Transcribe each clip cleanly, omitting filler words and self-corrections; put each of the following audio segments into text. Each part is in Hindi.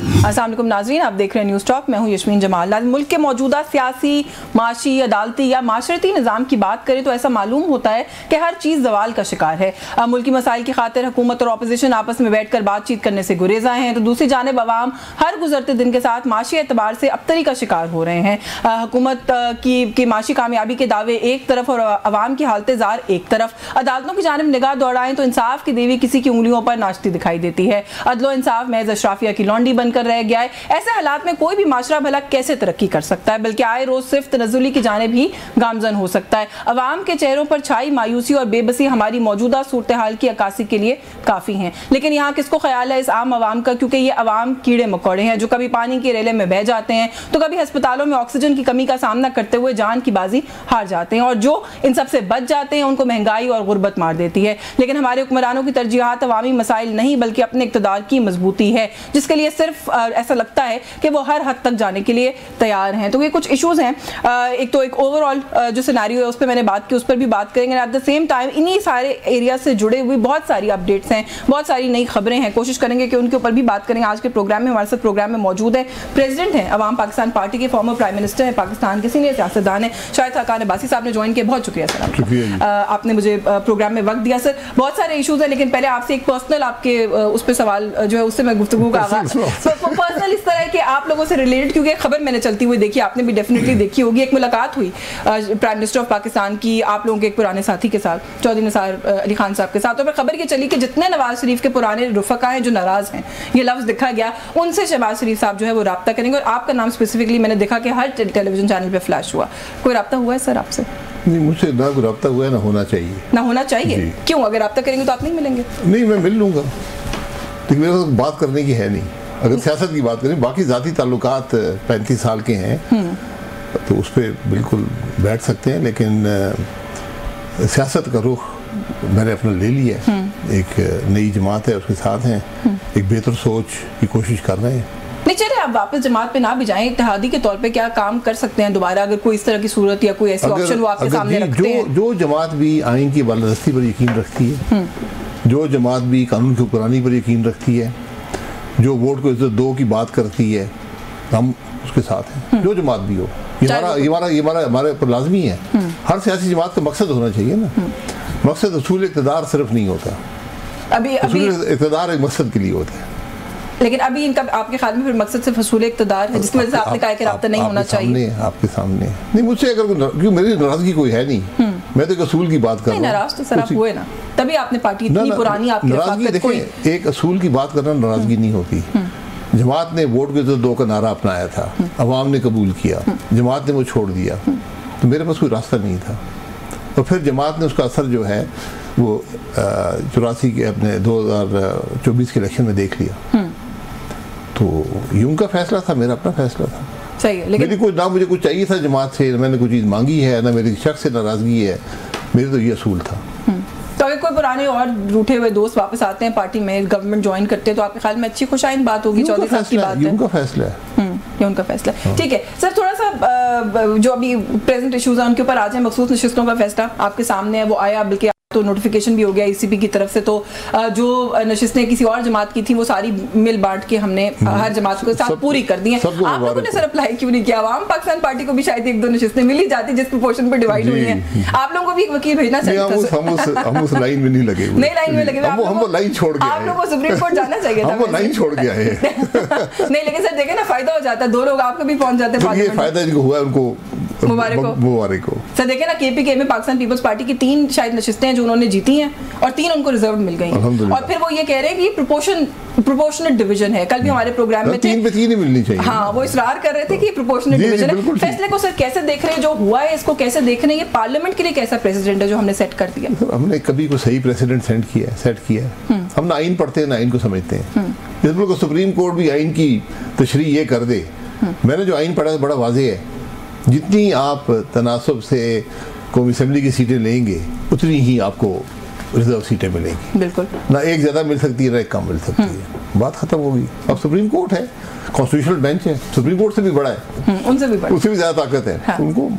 अस्सलाम वालेकुम नाज़रीन, आप देख रहे हैं न्यूज़ टॉक। मैं हूं यशमीन जमाल। मुल्क के मौजूदा सियासी, माशी, अदालती या माशरती निज़ाम की बात करें तो ऐसा मालूम होता है कि हर चीज़ जवाल का शिकार है। मुल्की मसाइल की खातिर हुकूमत और अपोजिशन आपस में बैठ कर बातचीत करने से गुरेजा हैं, तो दूसरी जानिब अवाम हर गुजरते दिन के साथ माशी एतबार से अबतरी का शिकार हो रहे हैं। हुकूमत की माशी कामयाबी के दावे एक तरफ और अवाम की हालत जार एक तरफ। अदालतों की जानिब निगाह दौड़ाएं तो इंसाफ की देवी किसी की उंगलियों पर नाचती दिखाई देती है। अदलो इंसाफ महज अशराफिया की लौंडी बनकर रह गया है। ऐसे हालात में कोई भी माशरा भला कैसे तरक्की कर सकता है, बल्कि आए रोज सिर्फ तनज़्ज़ुली की जानिब ही गामजन हो सकता है। अवाम के चेहरों पर छाई मायूसी और बेबसी हमारी मौजूदा सूरत हाल की अक्कासी के लिए काफ़ी हैं। लेकिन यहाँ किसको ख्याल है इस आम आवाम का, क्योंकि ये अवाम कीड़े मकोड़े हैं जो कभी पानी की रेले में बह जाते हैं तो कभी अस्पतालों में ऑक्सीजन की कमी का सामना करते हुए जान की बाजी हार जाते हैं, और जो इन सबसे बच जाते हैं उनको महंगाई और गुर्बत मार देती है। लेकिन हमारे हुक्मरानों की तरजीहात अवामी मसाइल नहीं बल्कि अपने इक़्तिदार की मजबूती है, जिसके लिए सिर्फ ऐसा लगता है कि वो हर हद तक जाने के लिए तैयार हैं। तो ये कुछ इश्यूज़ हैं। एक तो एक ओवरऑल जो सिनेरियो है उस पर मैंने बात की, उस पर भी बात करेंगे। एट द सेम टाइम इन्हीं सारे एरिया से जुड़े हुए बहुत सारी अपडेट्स हैं, बहुत सारी नई खबरें हैं, कोशिश करेंगे कि उनके ऊपर भी बात करेंगे। आज के प्रोग्राम में हमारे साथ प्रोग्राम में मौजूद है प्रेसिडेंट हैं अवाम पाकिस्तान पार्टी के, फॉर्मर प्राइम मिनिस्टर हैं, पाकिस्तान के सीनियर सियासतदान हैं, शाहिद खाकान अब्बासी साहब ने ज्वाइन किया। बहुत शुक्रिया सर, आपने मुझे प्रोग्राम में वक्त दिया। सर बहुत सारे इशूज़ हैं, लेकिन पहले आपसे एक पर्सनल आपके उस पर सवाल जो है उससे मैं गुफ्तगू का आगाज़ पर्सनल इस तरह है कि आप लोगों से रिलेटेड, क्योंकि खबर मैंने चलती हुई देखी, आपने भी डेफिनेटली देखी होगी। एक मुलाकात हुई प्राइम मिनिस्टर ऑफ पाकिस्तान की आप लोगों के एक पुराने साथी के साथ, चौधरी निसार अली खान साहब के साथ, और फिर खबर ये चली कि जितने नवाज शरीफ के पुराने रुफका हैं जो नाराज़ हैं, ये लफ्ज़ दिखा गया, उनसे शहबाज शरीफ साहब जो है वो रब्ता करेंगे। और आपका नाम स्पेसिफिकली मैंने देखा कि हर टेलीविजन चैनल पर फ्लैश हुआ। कोई रब्ता हुआ है सर आपसे? नहीं, मुझसे ना कोई रब्ता हुआ है, ना होना चाहिए। ना होना चाहिए? क्यों? अगर रब्ता करेंगे तो आप नहीं मिलेंगे? नहीं, मैं मिल लूँगा, लेकिन मेरे पास बात करने की है नहीं। अगर सियासत की बात करें, बाकी ज़ाती ताल्लुकात 35 साल के हैं तो उस पर बिल्कुल बैठ सकते हैं, लेकिन सियासत का रुख मैंने अपना ले लिया है। एक नई जमात है, उसके साथ हैं, एक बेहतर सोच की कोशिश कर रहे हैं। नहीं चले आप वापस जमात पे ना भी जाएं, इत्तेहादी के तौर पे क्या काम कर सकते हैं दोबारा, अगर कोई इस तरह की सूरत या कोई ऐसी ऑप्शन वो आपके सामने रखते हैं? जो जमात भी आइन की बालादस्ती पर यकीन रखती है, जो जमात भी कानून की हुक्मरानी पर यकीन रखती है, जो वोट को इज्जत दो की बात करती है, हम उसके साथ हैं। जो जमात भी हो, हमारे पर लाजमी है। हर सियासी जमात का मकसद होना चाहिए ना। मकसद असूल इक़्तिदार सिर्फ नहीं होता, अभी इक़्तिदार एक मकसद के लिए होता है। लेकिन अभी इनका आपके ख्याल में फिर मकसद सिर्फ असूल इक़्तिदार है, जिसकी वजह से आपने कहा कि रब्ता नहीं होना चाहिए? आपके सामने नहीं, मुझसे अगर क्यों मेरी नाराजगी कोई है नहीं, मैं तो एक असूल की बात कर रहा हूं। नाराज तो सर आप हुए ना, तभी आपने पार्टी इतनी पुरानी आपकी नाराजगी देखिए, एक असूल की बात करना नाराजगी नहीं होती। जमात ने वोट के दो का नारा अपनाया था, अवाम ने कबूल किया, जमात ने वो छोड़ दिया, तो मेरे पास कोई रास्ता नहीं था। और फिर जमात ने उसका असर जो है वो 84 के अपने 2024 के इलेक्शन में देख लिया। तो ये उनका फैसला था, मेरा अपना फैसला था। सही है, लेकिन कोई ना मुझे कुछ चाहिए था जमात से, मैंने कोई चीज़ मांगी है, ना मेरी शख्स से नाराजगी है, मेरे तो ये असूल था। तो अगर कोई पुराने और रूठे हुए दोस्त वापस आते हैं पार्टी में, गवर्नमेंट ज्वाइन करते हैं, तो आपके ख्याल में अच्छी खुशाइन बात होगी? चौधरी साहब की बात है, उनका फैसला है, ये उनका फैसला है। ठीक है सर, थोड़ा सा जो अभी प्रेजेंट इश्यूज हैं उनके ऊपर आ जाए। मखसूस नशिस्तों का फैसला आपके सामने है, वो आया, बल्कि तो नोटिफिकेशन भी हो गया ईसीपी की तरफ से। तो जो नशिस्तें किसी और जमात की थी वो सारी मिल बांट के हमने हर जमात के साथ पूरी कर दी हैं। आप लोगों ने सर अप्लाई क्यों नहीं किया? अवाम पाकिस्तान पार्टी को भी शायद एक दो नशिस्तें मिल ही जाती जिस प्रोपोर्शन पे डिवाइड हुई हैं। आप लोगों को भी एक वकील भेजना चाहिए था। हम उस लाइन में नहीं लगे, नई लाइन में लगे, हम लाइन छोड़ गए। आप लोगों को सुप्रीम कोर्ट जाना चाहिए था, हम लाइन छोड़ गया है। नहीं लेकिन सर देखे ना, फायदा हो जाता है, दो लोग आपको भी पहुंच जाते हैं, फायदा जिनको हुआ उनको मुबारक हो। सर देखे ना, केपीके में पाकिस्तान पीपल्स पार्टी की 3 शायद नशिस्तें हैं जो उन्होंने जीती हैं और 3 उनको रिजर्व मिल गई, और फिर वो ये कह रहे हैं कि प्रोपोर्शनेट डिवीजन है। कल भी हमारे प्रोग्राम में 3 पे 3 ही मिलनी चाहिए। हाँ, वो इसरार कर रहे थे कि प्रोपोर्शनेट डिवीजन है। फैसले को सर कैसे देख रहे हैं, जो हुआ है इसको कैसे देख रहे हैं? ये पार्लियामेंट के लिए कैसा प्रेसिडेंट है जो हमने सेट कर दिया? हमने कभी कोई सही प्रेसिडेंट सेट किया है? हम ना आइन पढ़ते हैं ना आइन को समझते हैं। जिस मुल्क सुप्रीम कोर्ट भी आइन की तशरीह ये कर दे, मैंने जो आइन पढ़ा है बड़ा वाज़ेह है, जितनी आप तनासब से कौमी असेंबली की सीटें लेंगे उतनी ही आपको रिजर्व सीटें मिलेंगी। बिल्कुल, ना एक ज़्यादा मिल सकती है ना एक कम मिल सकती है, बात खत्म होगी। अब सुप्रीम कोर्ट है, कॉन्स्टिट्यूशनल बेंच है, सुप्रीम कोर्ट से भी बड़ा है, उनसे भी बड़ा, उससे भी ज़्यादा ताकत है। हाँ। उनको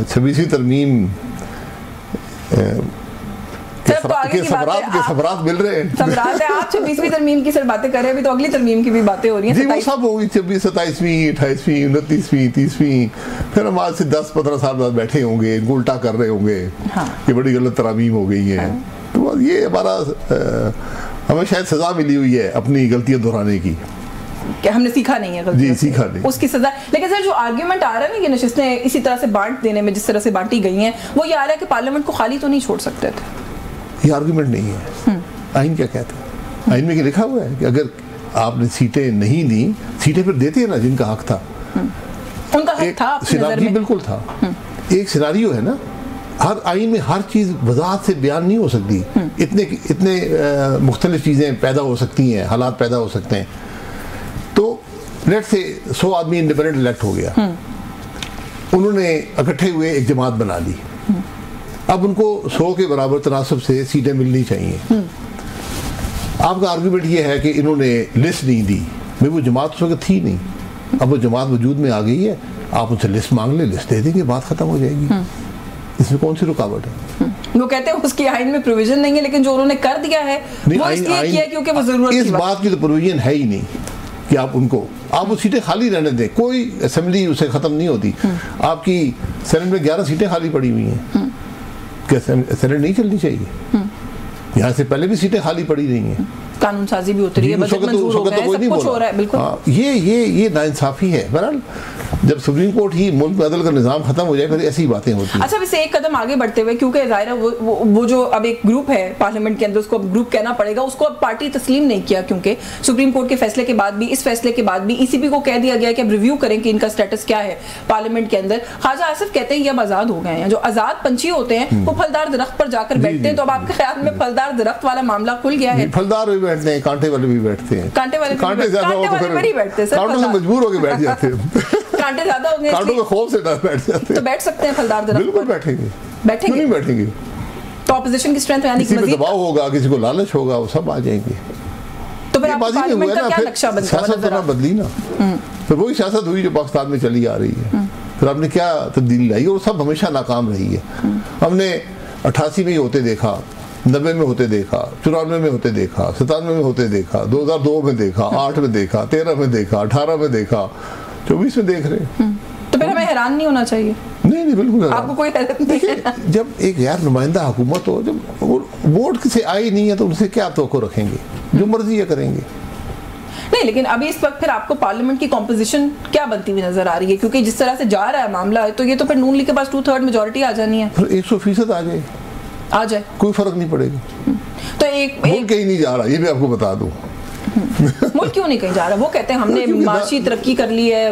26वीं तरमीम सबरात मिल रहे हैं। सबरात है, आप 26वीं तरमीम की सिर्फ बातें कर रहे हैं, अभी तो अगली तरमीम की भी बातें हो रही हैं। जी वो सब होगी, 26, 27वीं, 28वीं, 29वीं, 30वीं, फिर हम आज से 10-15 साल बाद बैठे होंगे, उल्टा कर रहे होंगे। हाँ। ये बड़ी गलत तरमीम हो गई है। हाँ। तो ये हमारा हमें शायद सजा मिली हुई है अपनी गलतियां दोहराने की, कि हमने सीखा नहीं है जी, सीखा नहीं, उसकी सजा। लेकिन सर जो आर्ग्यूमेंट आ रहा है ना, ये नशिस्तें इसी तरह से बांट देने में जिस तरह से बांटी गई हैं, वो ये आ रहा है कि पार्लियामेंट को खाली तो नहीं छोड़ सकते थे। ये आर्ग्यूमेंट नहीं है। आइन क्या कहता है? आइन में क्या लिखा हुआ है कि अगर आपने सीटें नहीं दी, सीटें फिर देते हैं ना जिनका हक था, उनका हक था आपकी नज़र में? बिल्कुल था। एक सिनारियो है ना, हर आइन में हर चीज़ वजाहत से बयान नहीं हो सकती। इतने मुख्तलिफ चीज़ें पैदा हो सकती हैं, हालात पैदा हो सकते हैं। तो लेट से 100 आदमी इंडिपेंडेंट इलेक्ट हो गया, उन्होंने इकट्ठे हुए एक जमात बना ली। अब उनको 100 के बराबर तनासब से सीटें मिलनी चाहिए। आपका आर्गूमेंट ये है कि इन्होंने लिस्ट नहीं दी। भाई वो जमात उस वक्त थी नहीं, अब वो जमात वजूद में आ गई है, आप उनसे लिस्ट मांग ले, लिस्ट दे देंगे, बात खत्म हो जाएगी। इसमें कौन सी रुकावट है? वो कहते हैं उसकी आइन में प्रोविजन नहीं है, लेकिन जो उन्होंने कर दिया है वो इसलिए किया क्योंकि वो जरूरत इस बात की तो प्रोविजन है ही नहीं कि आप वो सीटें खाली रहने दें। कोई असेंबली उसे खत्म नहीं होती। आपकी सेनेट में 11 सीटें खाली पड़ी हुई हैं, क्या सेनेट नहीं चलनी चाहिए? यहाँ से पहले भी सीटें खाली पड़ी रही हैं, कानून साजी भी होती रही है, बजट मंजूर हो गया है, सब कुछ हो रहा है। बिल्कुल ये नाइंसाफी है। बहरहाल जब सुप्रीम कोर्ट ही मुल्क में अदल का निज़ाम खत्म हो जाए फिर ऐसी बातें होती हैं। अच्छा, वैसे एक कदम आगे बढ़ते हुए, क्योंकि ज़ाहिर है वो जो अब एक ग्रुप है पार्लियामेंट के अंदर, उसको अब ग्रुप कहना पड़ेगा, उसको अब पार्टी तस्लीम नहीं किया, क्योंकि सुप्रीम कोर्ट के फैसले के बाद भी, इस फैसले के बाद भी ईसीबी को कह दिया गया कि अब रिव्यू करें कि इनका स्टेटस क्या है पार्लियामेंट के अंदर। ख्वाजा आसिफ कहते हैं ये अब आज़ाद हो गए हैं, जो आज़ाद पंछी होते हैं वो फलदार दरख्त पर जाकर बैठते हैं। तो अब आपके ख्याल में फलदार दरख्त वाला मामला खुल गया है? फलदार भी बैठते हैं, कांटे वाले भी बैठते हैं, कांटे वाले नहीं बैठते सर, कांटों से मजबूर होकर बैठ जाते हैं। कांटे ज्यादा होंगे, कांटों के खौफ से बैठ जाते हैं। तो बैठ सकते हैं फलदार दरख्त? बिल्कुल बैठेंगे, नहीं बैठेंगे? तो ऑपोजिशन की स्ट्रेंथ यानी कि मजीद दबाव होगा, किसी को लालच होगा, वो सब आ जाएंगे। तो फिर पार्लियामेंट का क्या नक्शा बनता है? सियासत बदली ना, फिर वही सियासत हुई जो पाकिस्तान में चली आ रही है। फिर आपने क्या तब्दीली लाई? और सब हमेशा नाकाम रही है। हमने 88 में ही होते देखा, 90 में होते देखा, 94 में होते देखा, 97 में होते देखा, 2002 में देखा, 8 में देखा, 13 में देखा, 18 में देखा, 24 में देख रहे हैं। तो फिर हमें हैरान नहीं होना चाहिए? नहीं बिल्कुल। आपको कोई हैरत नहीं है? जब एक यार नुमाइंदा हुकूमत हो, जब वोट किसी आई नहीं है तो उनसे क्या तवक्को रखेंगे? जो मर्जी है करेंगे। नहीं, लेकिन अभी इस वक्त फिर आपको पार्लियामेंट की कॉम्पोजिशन क्या बनती हुई नजर आ रही है? क्योंकि जिस तरह से जा रहा है मामला, तो ये तो फिर नून लीग के पास 2/3 मेजोरिटी आ जानी है। 100% आ जाए, कोई फर्क नहीं पड़ेगा। तो एक कहीं नहीं जा रहा, ये भी आपको बता दूं। मुल्क क्यों नहीं कहीं जा रहा? वो कहते हैं हमने माशी तरक्की कर ली है,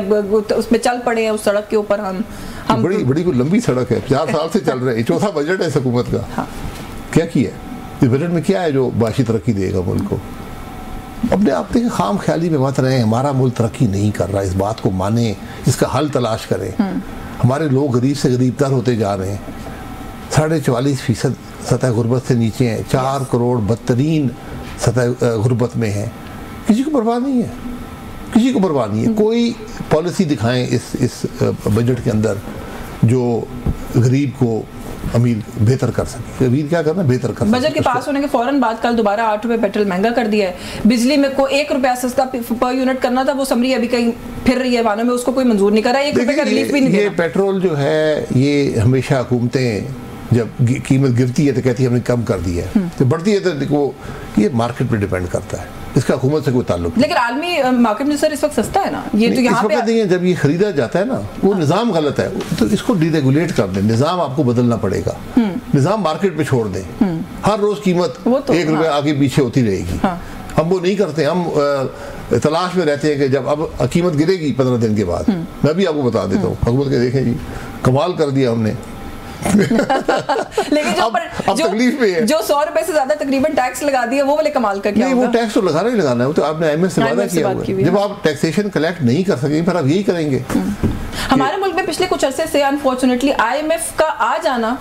उसमें चल पड़े हैं, उस सड़क के ऊपर हम बड़ी कोई लंबी सड़क है, 4 साल से चल रहे हैं, चौथा बजट है इस हुकूमत का। हाँ। क्या किया इस बजट में? क्या है जो माशी तरक्की देगा मुल्क को? अपने आप देखें, खाम ख्याली में मत रहे। हमारा मुल्क तरक्की नहीं कर रहा, इस बात को माने, इसका हल तलाश करें। हमारे लोग गरीब से गरीब तर होते जा रहे हैं, 44.5% सतह गुर्बत से नीचे हैं, 4 करोड़ बदतरीन सतह गुर्बत में है। किसी को परवाह नहीं है, किसी को परवाह नहीं है। कोई पॉलिसी दिखाएं इस बजट के अंदर जो गरीब को अमीर बेहतर कर सके। अमीर क्या करना, बेहतर कर। बजट के पास होने के फौरन बाद कल दोबारा 8 रुपए पेट्रोल महंगा कर दिया है। बिजली में को 1 रुपया सस्ता पर यूनिट करना था, वो समरी अभी कहीं फिर रही है वानों में, उसको कोई मंजूर नहीं कर रहा है। 1 रुपए का रिलीफ भी नहीं ये पेट्रोल जो है, ये हमेशा हुकूमतें जब कीमत गिरती है तो कहती है हमने कम कर दिया है, तो बढ़ती है तो वो ये मार्केट पे डिपेंड करता है, इसका हुकूमत से कोई ताल्लुक नहीं। लेकिन आलमी मार्केट में सर इस वक्त सस्ता है ना, ये तो यहाँ पे नहीं है। जब ये खरीदा जाता है ना, वो निज़ाम गलत है, तो इसको डीरेगुलेट कर दें। निज़ाम आपको बदलना पड़ेगा, निज़ाम मार्केट पे छोड़ दें। हर रोज कीमत 1 रुपया आगे पीछे होती रहेगी। हम वो नहीं करते, हम तलाश में रहते हैं कि जब अब कीमत गिरेगी 15 दिन के बाद। मैं भी आपको बता देता हूँ, हुकूमत के देखें जी, कमाल कर दिया हमने। लेकिन जो 100 रुपए से ज्यादा तकरीबन टैक्स लगा दिया, वो वाले कमाल का क्या होगा? वो टैक्स तो लगाना ही लगाना है, वो तो आपने IMF से वादा किया हुआ है। जब आप टैक्सेशन कलेक्ट नहीं कर सकेंगे फिर आप यही करेंगे। हमारे मुल्क में पिछले कुछ अरसे से अनफॉर्चुनेटली IMF का आ जाना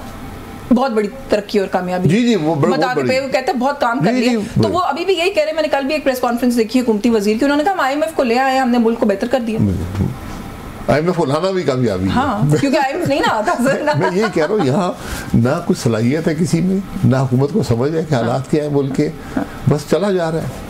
बहुत बड़ी तरक्की और कामयाबी। जी वो कहते हैं बहुत काम कर लिया। तो वो अभी भी यही कह रहे हैं। मैंने कल भी एक प्रेस कॉन्फ्रेंस देखी हुकूमती वजीर की, उन्होंने कहा हम IMF को ले आए, हमने मुल्क को बेहतर कर दिया। IMF लाना भी कामयाबी है। हाँ, क्योंकि IMF नहीं ना आता सर। मैं ये कह रहा हूँ, यहाँ ना कुछ सलाहियत है किसी में, ना हुकूमत को समझ है कि हालात क्या है मुल्क के, बस चला जा रहा है,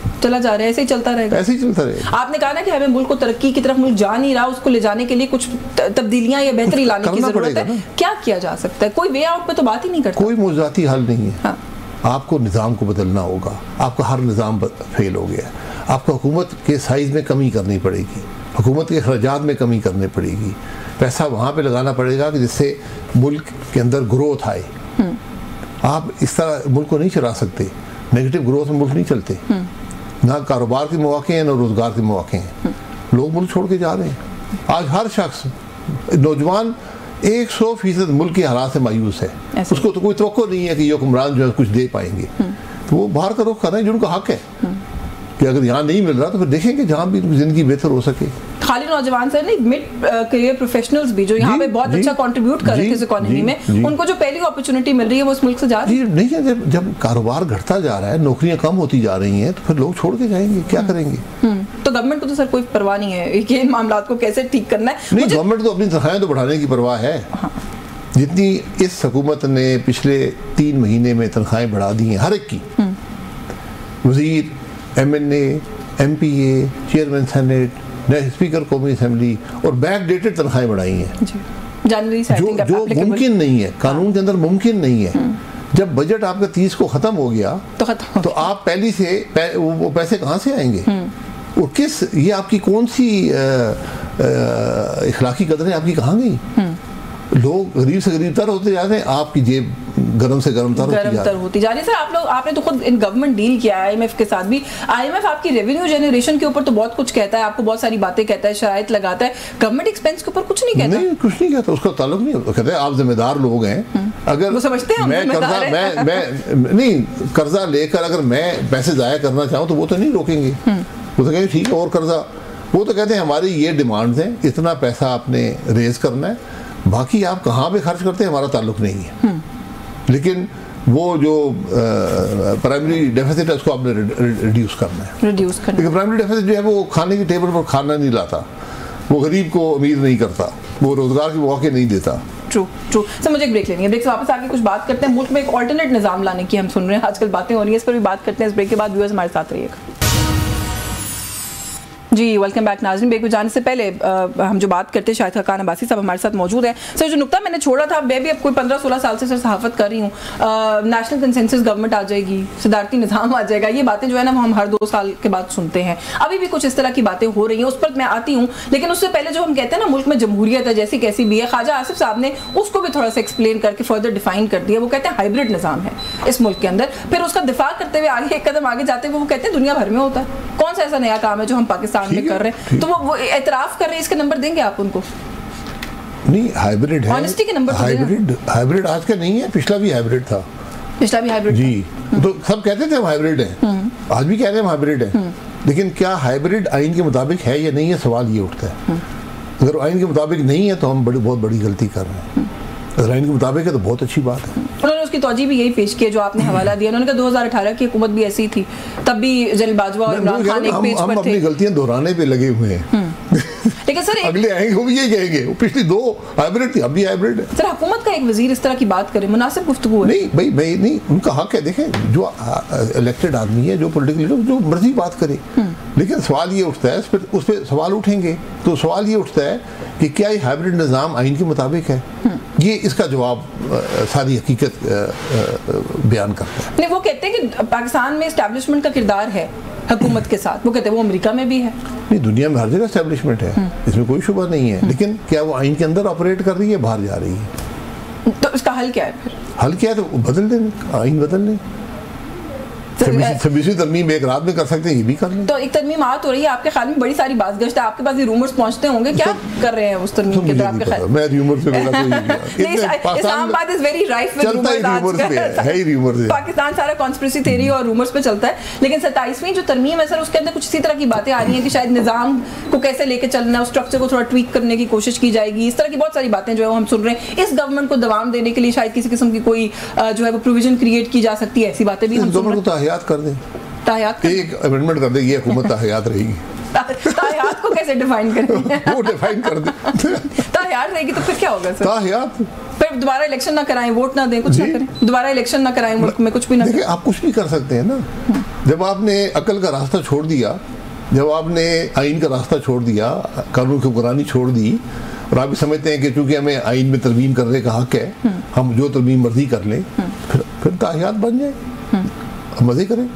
ऐसे ही चलता रहेगा, ऐसे ही चलता रहेगा। आपने कहा ना कि हमें मुल्क को तरक्की की तरफ मुल्क जा नहीं रहा, उसको ले जाने के लिए कुछ तब्दीलियां या बेहतरी लाने की जरूरत है। क्या किया जा सकता है? कोई वे आउट पे तो बात ही नहीं करता, कोई मुआवजाती हल नहीं है। हाँ। आपको निज़ाम को बदलना होगा, आपका हर निज़ाम फेल हो गया, आपको हुकूमत के साइज़ में कमी करनी पड़ेगी, हुकूमत के अखराजात में कमी करनी पड़ेगी, पैसा वहाँ पे लगाना पड़ेगा कि जिससे मुल्क के अंदर ग्रोथ आए। आप इस तरह मुल्क को नहीं चला सकते, नेगेटिव ग्रोथ में मुल्क नहीं चलते, ना कारोबार के मौके हैं ना रोज़गार के मौके हैं, लोग मुल्क छोड़ के जा रहे हैं। आज हर शख्स नौजवान 100% मुल्क के हालात से मायूस है, उसको तो कोई तवक्को नहीं है कि ये हुक्मरान जो है कुछ दे पाएंगे, तो वो बाहर का रुख कर रहे हैं, जिनका हक है कि अगर यहाँ नहीं मिल रहा तो फिर देखेंगे जहाँ भी जिंदगी बेहतर हो सके। खाली नौजवान सर नहीं, मिड करियर प्रोफेशनल्स भी जो यहाँ पे बहुत अच्छा कंट्रीब्यूट कर रहे थे इस इकोनॉमी में, उनको जो पहली अपॉर्चुनिटी मिल रही है वो उस मुल्क से जा रही है। नहीं है, जब कारोबार घटता जा रहा है, नौकरियां कम होती जा रही हैं, तो फिर लोग छोड़ के जाएंगे, क्या करेंगे? तो गवर्नमेंट को तो सर कोई परवाह नहीं है कि इन मामलों को कैसे ठीक करना है। नहीं, गवर्नमेंट को अपनी तनख्वाहें तो बढ़ाने की परवाह है। जितनी इस हुकूमत ने पिछले 3 महीने में तनख्वाहें बढ़ा दी हैं हर एक की, वजीर, MNA, MPA, chairman senate, speaker कौमी असेंबली, और बैक डेटेड तनख्वाहें बढ़ाई हैं जनवरी से, जो मुमकिन नहीं है, कानून के अंदर मुमकिन नहीं है। जब बजट आपका 30 को खत्म हो गया तो आप पहली से वो पैसे कहाँ से आएंगे? और किस, ये आपकी कौन सी इखलाकी कदरें आपकी कहाँ गई? लोग गरीब से गरीब तर होते जा रहे हैं, आपकी जेब गरम से गरम तर होती जा रही है। सर आपने तो खुद इन गवर्नमेंट डील किया है IMF के साथ भी। IMF आपकी रेवेन्यू जनरेशन के ऊपर तो बहुत कुछ कहता है, आपको बहुत सारी बातें कहता है, शराइत लगाता है, गवर्नमेंट एक्सपेंस के ऊपर कुछ नहीं कहता। नहीं, कुछ नहीं कहता, उसका ताल्लुक नहीं। कहते हैं आप जिम्मेदार लोग हैं, अगर वो समझते हैं मैं कर्जा लेकर अगर मैं पैसे जाया करना चाहूँ तो वो तो नहीं रोकेंगे, वो तो कहेंगे ठीक है और कर्जा। वो तो कहते हैं हमारी ये डिमांड्स हैं, इतना पैसा आपने रेज करना है, बाकी आप कहाँ पे खर्च करते हैं हमारा ताल्लुक नहीं है। लेकिन वो जो प्राइमरी डेफिसिट है उसको आपने रिड्यूस करना है, लेकिन प्राइमरी डेफिसिट जो है वो खाने की टेबल पर खाना नहीं लाता, वो गरीब को अमीर नहीं करता, वो रोजगार के मौके नहीं देता। ट्रू। सर मुझे एक ब्रेक लेनी है, ब्रेक से वापस आके कुछ बात करते हैं। मुल्क में एक ऑल्टरनेट निज़ाम लाने की हम सुन रहे हैं आजकल बातें हो रही है, इस पर भी बात करते हैं। इस ब्रेक के बाद व्यूअर्स हमारे साथ रहिएगा। जी वेलकम बैक नाज़रीन। ब्रेक में जाने से पहले हम जो बात करते हैं, शाहिद खान अब्बासी साहब हमारे साथ मौजूद है। सर जो नुक्ता मैंने छोड़ा था, मैं भी अब कोई 15-16 साल से सर सहाफ़त कर रही हूँ, नेशनल कंसेंसस गवर्नमेंट आ जाएगी, सदारती निज़ाम आ जाएगा, ये बातें जो है ना हम हर 2 साल के बाद सुनते हैं। अभी भी कुछ इस तरह की बातें हो रही हैं, उस पर मैं आती हूँ। लेकिन उससे पहले जो हम कहते हैं ना मुल्क में जमहूरियत है जैसी कैसी भी है, ख्वाजा आसिफ साहब ने उसको भी थोड़ा सा एक्सप्लेन करके फर्दर डिफाइन कर दिया। वो कहते हैं हाइब्रिड निज़ाम है इस मुल्क के अंदर। फिर उसका दिफा करते हुए आगे एक कदम आगे जाते हुए वो कहते हैं दुनिया भर में होता है, कौन सा ऐसा नया काम है जो हम पाकिस्तान में कर रहे हैं? तो वो एतराफ़ कर रहे हैं, इसके नंबर देंगे आप उनको? नहीं, हाइब्रिड है, ऑनेस्टी के नंबर। हाइब्रिड आज का नहीं है, पिछला भी हाइब्रिड था। पिछला भी हाइब्रिड जी, तो सब कहते थे हम हाइब्रिड हैं, आज भी कह रहे हैं हम हाइब्रिड हैं, लेकिन क्या हाइब्रिड आइन के मुताबिक है या नहीं है, सवाल ये उठता है। अगर आइन के मुताबिक नहीं है तो हम बहुत बड़ी गलती कर रहे हैं, अगर आइन के मुताबिक है तो बहुत अच्छी बात है। उन्होंने उसकी तौजी भी यही पेश किया जो आपने हवाला दिया। उन्होंने कहा 2018 की हुकूमत भी ऐसी थी, तब भी जनरल बाजवा और इमरान खान एक पेज पर थे। हम अपनी गलतियां दोहराने पे लगे हुए हैं। लेकिन सर अगले आएंगे वो भी यही कहेंगे, वो पिछली 2 हाइब्रिड थी, अब भी हाइब्रिड है। सर हुकूमत का एक वजीर इस तरह की बात करे, मुनासिब गुफ्तगू है? नहीं भाई, मैं नहीं, उनका हक है। देखें, जो इलेक्टेड आदमी है, जो पॉलिटिकल लीडर, जो मर्जी बात करे, लेकिन सवाल ये उठता है, उस पर सवाल उठेंगे तो सवाल ये उठता है कि क्या ये हाइब्रिड निज़ाम आइन के मुताबिक है? ये इसका जवाब सारी हकीकत बयान करता है। नहीं, वो कहते हैं कि पाकिस्तान में एस्टैब्लिशमेंट का किरदार है हुकूमत के साथ, वो कहते हैं वो अमेरिका में भी है। नहीं, दुनिया में हर जगह एस्टैब्लिशमेंट है, इसमें कोई शुबा नहीं है, लेकिन क्या वो आइन के अंदर ऑपरेट कर रही है, बाहर जा रही है? तो इसका हल क्या है फिर? हल क्या है? तो बदल दें, आइन बदल लें। 26वीं तरमीम एक रात में कर सकते हैं, ये भी कर लें। तो एक तरमीमात हो रही है, आपके ख्याल में बड़ी सारी बातगश्त है, आपके पास ये रूमर्स पहुंचते होंगे, क्या कर रहे हैं उस तरमीम के? आपके ख्याल मैं रूमर से मेरा कोई Islamabad is very rife with rumours है ही रूमर्स। पाकिस्तान सारा कॉन्स्पिरेसी थ्योरी और रूमर्स पे चलता है। लेकिन 27वीं जो तरमीम है सर, उसके अंदर कुछ इसी तरह की बातें आ रही हैं कि शायद निज़ाम को कैसे लेके चलना है, उस स्ट्रक्चर को थोड़ा ट्वीक करने की कोशिश की जाएगी। इस तरह की बहुत सारी बातें जो है हम सुन रहे हैं। इस गवर्नमेंट को दवाम देने के लिए शायद किसी किस्म की कोई जो है वो प्रोविजन क्रिएट की जा सकती है, ऐसी बातें भी हम सुन रहे हैं। ताहियात कर दें, एक अमेंडमेंट कर दें, ये हुकूमत ताहियात रहेगी। ताहियात को को कैसे डिफाइन करेंगे? वो डिफाइन कर दे। ताहियात रहेगी तो फिर क्या होगा सर? ताहियात फिर दोबारा इलेक्शन ना कराएं, वोट ना दें, कुछ ना करें, दोबारा इलेक्शन ना कराएं, मुल्क में कुछ भी ना करें। आप कुछ भी कर सकते हैं ना। जब आपने अकल का रास्ता छोड़ दिया, जब आपने आइन का रास्ता छोड़ दिया, कानून की हुक्मरानी छोड़ दी, और आप समझते हैं कि चूंकि हमें आइन में तरमीम करने का हक है, हम जो तरमीम मर्जी कर लें, फिर ताहियात बन जाए, मजे करें।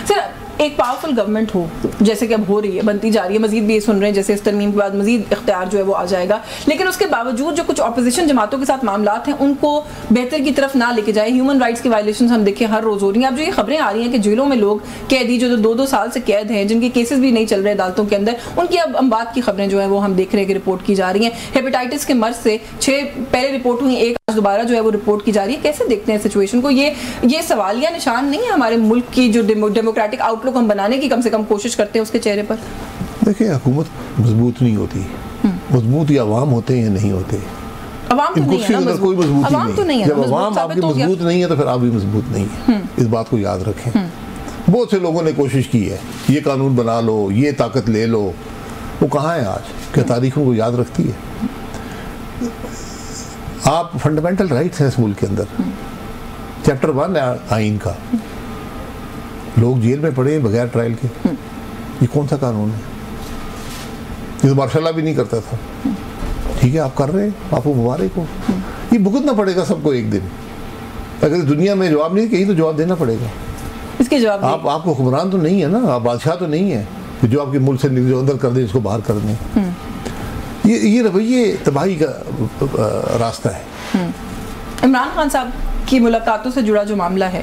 सर एक पावरफुल गवर्नमेंट हो, जैसे कि अब हो रही है, बनती जा रही है, मजीद भी ये सुन रहे हैं जैसे इस तरमीम के बाद मजीद इख्तियार जो है वो आ जाएगा, लेकिन उसके बावजूद जो कुछ अपोजिशन जमातों के साथ मामलात हैं उनको बेहतर की तरफ ना लेके जाए, ह्यूमन राइट्स की वायलेशन हम देखिए हर रोज़ हो रही हैं। अब जो ये खबरें आ रही हैं कि जेलों में लोग कैदी जो 2-2 साल से कैद हैं, जिनके केसेस भी नहीं चल रहे अदालतों के अंदर, उनकी अब अमवात की खबरें जो है वो हम देख रहे हैं कि रिपोर्ट की जा रही हैं। हेपेटाइटिस के मर्ज से 6 पहले रिपोर्ट हुई, एक दोबारा जो है वो रिपोर्ट की जा रही है। कैसे देखते हैं सिचुएशन को? ये सवालिया निशान नहीं है हमारे मुल्क की जो डेमोक्रेटिक आउटलुक हम बनाने की कम से कम कोशिश करते हैं उसके चेहरे पर? देखिए, हुकूमत मजबूत नहीं होती, मजबूत या अवाम होते हैं या नहीं होते। अवाम तो नहीं है ना मजबूत, कोई मजबूत नहीं है। जब अवाम आपकी मजबूत नहीं है तो फिर आप भी मजबूत नहीं है। इस बात को याद रखें। बहुत से लोगों ने कोशिश की है, ये कानून बना लो, ये ताकत ले लो, वो कहाँ है आज? क्या तारीखों को याद रखती है? आप फंडामेंटल राइट्स हैं इस मुल्क के अंदर, चैप्टर 1 है आइन का, लोग जेल में पड़े बगैर ट्रायल के, ये कौन सा कानून है? ये तो मार्शल भी नहीं करता था। ठीक है, आप कर रहे हैं, आपको मुबारक हो। ये भुगतना पड़ेगा सबको एक दिन। अगर दुनिया में जवाब नहीं कहीं तो जवाब देना पड़ेगा। इसके जवाब आपको हुक्मरान तो नहीं है ना, आप बादशाह तो नहीं है जो आपके मुल्क से जो अंदर कर दे इसको बाहर कर दें। ये रवैये तबाही का रास्ता है। इमरान खान साहब की मुलाकातों से जुड़ा जो मामला है,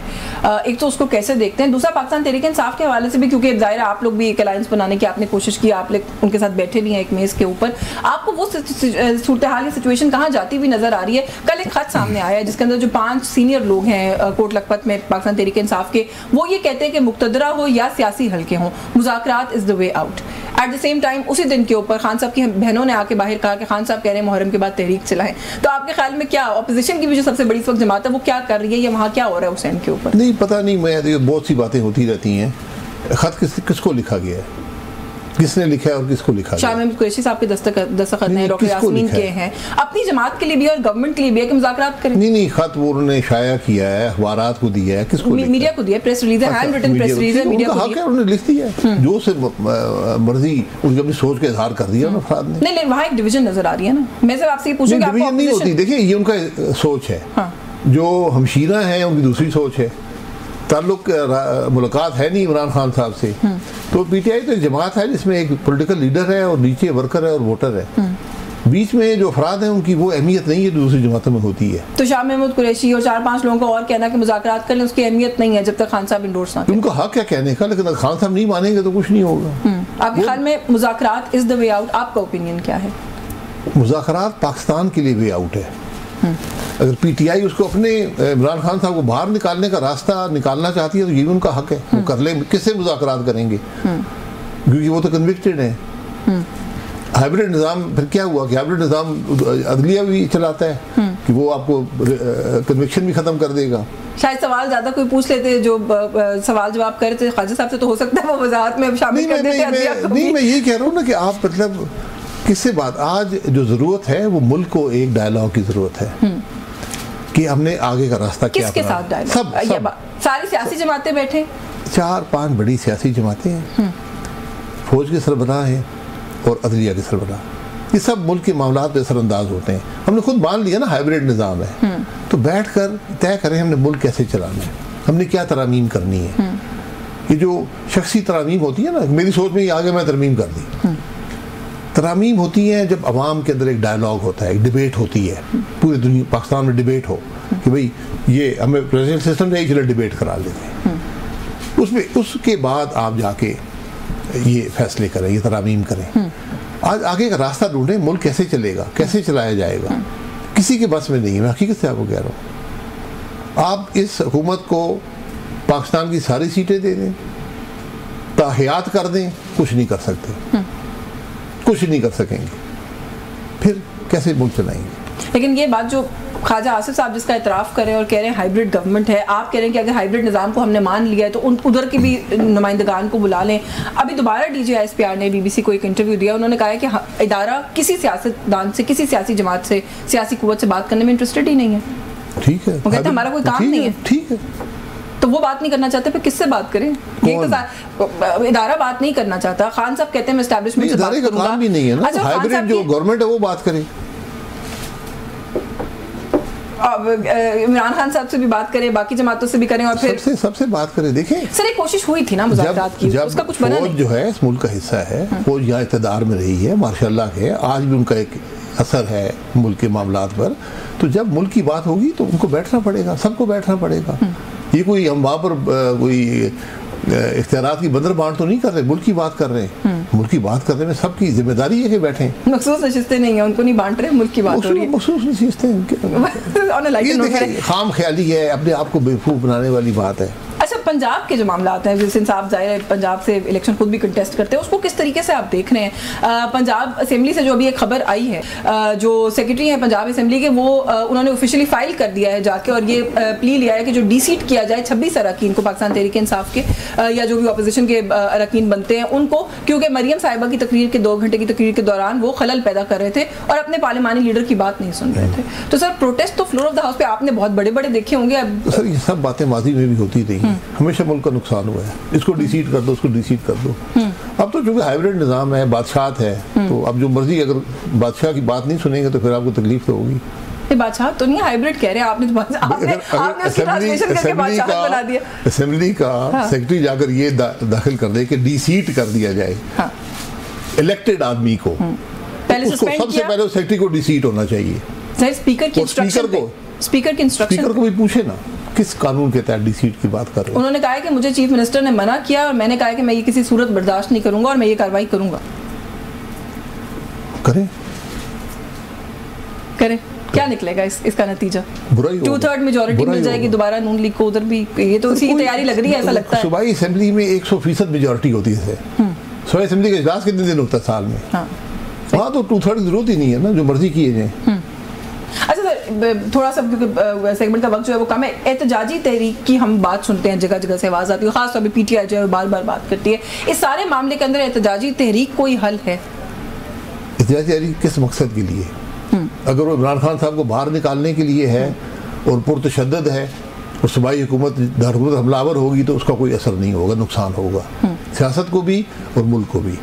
एक तो उसको कैसे देखते हैं, दूसरा पाकिस्तान तहरीक इंसाफ के हवाले से भी, क्योंकि जाहिर है आप लोग भी एक अलायंस बनाने की आपने कोशिश की, आप लोग उनके साथ बैठे भी हैं एक मेज़ के ऊपर, आपको वो सूरत हाल, सिचुएशन कहाँ जाती हुई नजर आ रही है? कल एक खत सामने आया है जिसके अंदर जो 5 सीनियर लोग हैं कोट लखपत में पाकिस्तान तहरीक इंसाफ के, वो ये कहते हैं कि मुक्तदरा हो या सियासी हल्के हों, मुज़ाकरात is the way out. At the same time उसी दिन के ऊपर खान साहब की बहनों ने आके बाहर कहा कि खान साहब कह रहे हैं मुहर्रम के बाद तहरीक चलाएं। तो आपके ख्याल में क्या अपोजिशन की भी जो सबसे बड़ी इस वक्त जमात है वो क्या कर रही है, या वहाँ क्या हो रहा है हुसैन के ऊपर? नहीं पता नहीं, मैं बहुत सी बातें होती रहती हैं। खत किसको लिखा गया है, किसने लिखा है और किसको लिखा? शाह महमूद कुरैशी साहब के दस्तखत हैं, डॉक्टर यास्मीन के हैं, अपनी जमात के लिए भी और गवर्नमेंट के लिए भी है कि मुज़ाकरात करें। नहीं, खत वो उन्होंने शाया किया है, अखबारात को दिया है, किसको? मीडिया को दिया, प्रेस रिलीज है, हैंड रिटन प्रेस रिलीज है, मीडिया को दिया, उन्होंने लिख दिया, जो से मर्जी उनकी अपनी सोच का इजहार कर दिया अफराद ने। नहीं, वहाँ एक डिवीजन नजर आ रही है ना। मैं सिर्फ आपसे ये पूछूंगा, डिवीजन नहीं होती। देखिए, ये उनका सोच है, जो हमशीरा है उनकी दूसरी सोच है। ताल्लुक मुलाकात है नहीं इमरान खान साहब से, तो पीटीआई तो एक जमात है जिसमें एक पॉलिटिकल लीडर है और नीचे वर्कर है और वोटर है। बीच में जो अफराद हैं उनकी वो अहमियत नहीं है जो दूसरी जमातों में होती है। तो शाह महमूद कुरैशी और 4-5 लोगों का और कहना कि मुज़ाकरात कर लें, उसकी अहमियत नहीं है जब तक खान साहब इंडोर्स ना करें। उनका हक है कहने का, लेकिन अगर खान साहब नहीं मानेंगे तो कुछ नहीं होगा। आपके ख्याल में मुज़ाकरात इज द वे आउट? आपका ओपिनियन क्या है? मुज़ाकरात पाकिस्तान के लिए वे आउट है। अगर पीटीआई उसको अपने इमरान खान साहब को बाहर निकालने का रास्ता निकालना चाहती है तो ये भी उनका हक है, वो कर ले। किससे मुज़ाकरात करेंगे? क्योंकि वो तो कन्विक्टेड है। हाइब्रिड निज़ाम फिर क्या हुआ कि हाइब्रिड निज़ाम अदलिया भी चलाता है कि वो आपको कन्विक्शन भी ख़त्म कर देगा। शायद सवाल ज़्यादा कोई पूछ लेते जो सवाल जवाब कर रहे थे ख्वाजा साहब से, तो हो सकता है वो वजाहत में शामिल कर देते। नहीं, मैं यही कह रहा हूँ ना कि आप मतलब किससे बात, आज जो ज़रूरत है वो मुल्क को एक डायलॉग की ज़रूरत है कि हमने आगे का रास्ता क्या किसके साथ डायलॉग? सब सारी सियासी जमातें बैठे, 4-5 बड़ी सियासी जमातें हैं, फौज के सरबराह हैं और अदलिया के सरबराह, ये सब मुल्क के मामलात पे असरअंदाज होते हैं। हमने खुद मान लिया ना हाइब्रिड निज़ाम है, तो बैठ कर तय करें हमने मुल्क कैसे चलाना है, हमने क्या तरमीम करनी है। ये जो शख्सी तरमीम होती है ना, मेरी सोच में ये आगे मैं तरमीम कर दी। तरामीम होती हैं जब अवाम के अंदर एक डायलॉग होता है, एक डिबेट होती है, पूरी दुनिया पाकिस्तान में डिबेट हो कि भाई ये हमें प्रेसिडेंट सिस्टम से चलो डिबेट करा लेते हैं, उसमें उसके बाद आप जाके ये फैसले करें, ये तरामीम करें। आज आगे का रास्ता ढूंढें, मुल्क कैसे चलेगा, कैसे चलाया जाएगा, किसी के बस में नहीं है। मैं हकीकत से आपको कह रहा हूँ, आप इस हुकूमत को पाकिस्तान की सारी सीटें दे दें, ताहियात कर दें, कुछ नहीं कर सकते, कुछ नहीं कर सकेंगे, फिर कैसे मुल्क चलाएंगे? लेकिन ये बात जो ख्वाजा आसिफ साहब जिसका इतराफ़ करें और कह रहे हैं हाइब्रिड गवर्नमेंट है, आप कह रहे हैं कि अगर हाइब्रिड निज़ाम को हमने मान लिया है तो उधर के भी नुमाइंदगान को बुला लें। अभी दोबारा DGISPR ने BBC को एक इंटरव्यू दिया, उन्होंने कहा है कि इदारा किसी सियासतदान से, किसी सियासी जमात से, सियासी कुव्वत से बात करने में इंटरेस्टेड ही नहीं है। ठीक है, वो कहते हैं हमारा कोई काम नहीं है। ठीक है, तो वो बात नहीं करना चाहते, फिर किससे बात करें? ये तो इदारा बात नहीं करना चाहता। खान साहब कहते हैं मैं एस्टैब्लिशमेंट से बात करूंगा। काम भी नहीं है ना। अच्छा, हाइब्रिड जो गवर्नमेंट है वो बात करे, इमरान खान साहब से भी बात करें, बाकी जमातों से भी करें और फिर सबसे बात करें। देखें सर, एक कोशिश हुई थी ना मुज़ाकरात की, उसका कुछ बना नहीं। जो है इस मुल्क का हिस्सा है, वो यहाँ इक़्तिदार में रही है, माशाल्लाह है, आज भी उनका एक असर है मुल्क के मामलात पर। तो जब मुल्क की बात होगी तो उनको बैठना पड़ेगा, सबको बैठना पड़ेगा। ये कोई हम वहाँ पर कोई इख्तियारात की बंदर बांट तो नहीं कर रहे, मुल्क की बात कर रहे हैं। मुल्क की बात करने में सबकी जिम्मेदारी है कि बैठें। मखसूस नशिस्तें नहीं है, उनको नहीं बांट रहे, मुल्क की बात हो रही है। मखसूस नशिस्तें खाम ख्याली है, अपने आप को बेवकूफ़ बनाने वाली बात है। अच्छा, पंजाब के जो मामलात हैं, जिस इंसाफ जाहिर है पंजाब से इलेक्शन खुद भी कंटेस्ट करते हैं, उसको किस तरीके से आप देख रहे हैं? पंजाब असेंबली से जो अभी एक खबर आई है, जो सेक्रेटरी हैं पंजाब असेंबली के, वो उन्होंने ऑफिशियली फाइल कर दिया है जाके, और ये प्ली लिया है कि जो डीसीट किया जाए 26 अरकान को, पाकिस्तान तहरीक इंसाफ के या जो भी अपोजिशन के अरकान बनते हैं उनको, क्योंकि मरियम साहिबा की तकरीर के 2 घंटे की तकरीर के दौरान वो खलल पैदा कर रहे थे और अपने पार्लिमानी लीडर की बात नहीं सुन रहे थे। तो सर, प्रोटेस्ट तो फ्लोर ऑफ द हाउस पे आपने बहुत बड़े बड़े देखे होंगे। सर, ये सब बातें माजी में भी होती रही, हमेशा मुल्क का नुकसान हुआ है। इसको डिसीट कर दो, उसको डिसीट कर दो। अब तो चूंकि हाइब्रिड निज़ाम है, बादशाहत है, तो अब जो मर्जी, अगर बादशाह की बात नहीं सुनेंगे तो फिर आपको तकलीफ तो होगी। बादशाह तो नहीं, हाइब्रिड कह रहे हैं आपने, असेंबली का सेक्रेटरी जाकर ये दाखिल कर दे कि डिसीट कर दिया जाए इलेक्टेड आदमी को, उसको सबसे पहले सेक्रेटरी को डिसीट होना चाहिए। स्पीकर की इंस्ट्रक्शन को भी पूछे ना किस कानून के तहत डिसीट की बात कर रहे हैं। उन्होंने कहा है कि मुझे चीफ मिनिस्टर ने मना किया और मैंने कहा है कि मैं ये किसी सूरत बर्दाश्त नहीं करूंगा और मैं ये कार्रवाई करूंगा। करें क्या निकलेगा इसका नतीजा? 2/3 मेजॉरिटी मिल जाएगी दोबारा नून लीग को, उधर भी ये तो उसी की तैयारी लग रही है, ऐसा लगता है। सूबाई असेंबली में 100% मेजॉरिटी होती है। सूबाई असेंबली का इजलास कितने दिन होता है साल में? वहाँ तो 2/3 की जरूरत ही नहीं है ना, जो मर्जी किए जाए। अच्छा सर, थोड़ा सा क्योंकि सेगमेंट का वक्त जो है वो कम है, एहतजाजी तहरीक की हम बात सुनते हैं, जगह जगह से आवाज़ आती है, खासतौर पर PTI जो है बार बार बात करती है। इस सारे मामले के अंदर एहतजाजी तहरीक कोई हल है? एहतजाजी तहरीक किस मकसद के लिए? अगर वो इमरान खान साहब को बाहर निकालने के लिए है और पुरतशद्दद है और सूबाई हुकूमत दारकूमत हमलावर होगी तो उसका कोई असर नहीं होगा, नुकसान होगा सियासत को भी और मुल्क को भी।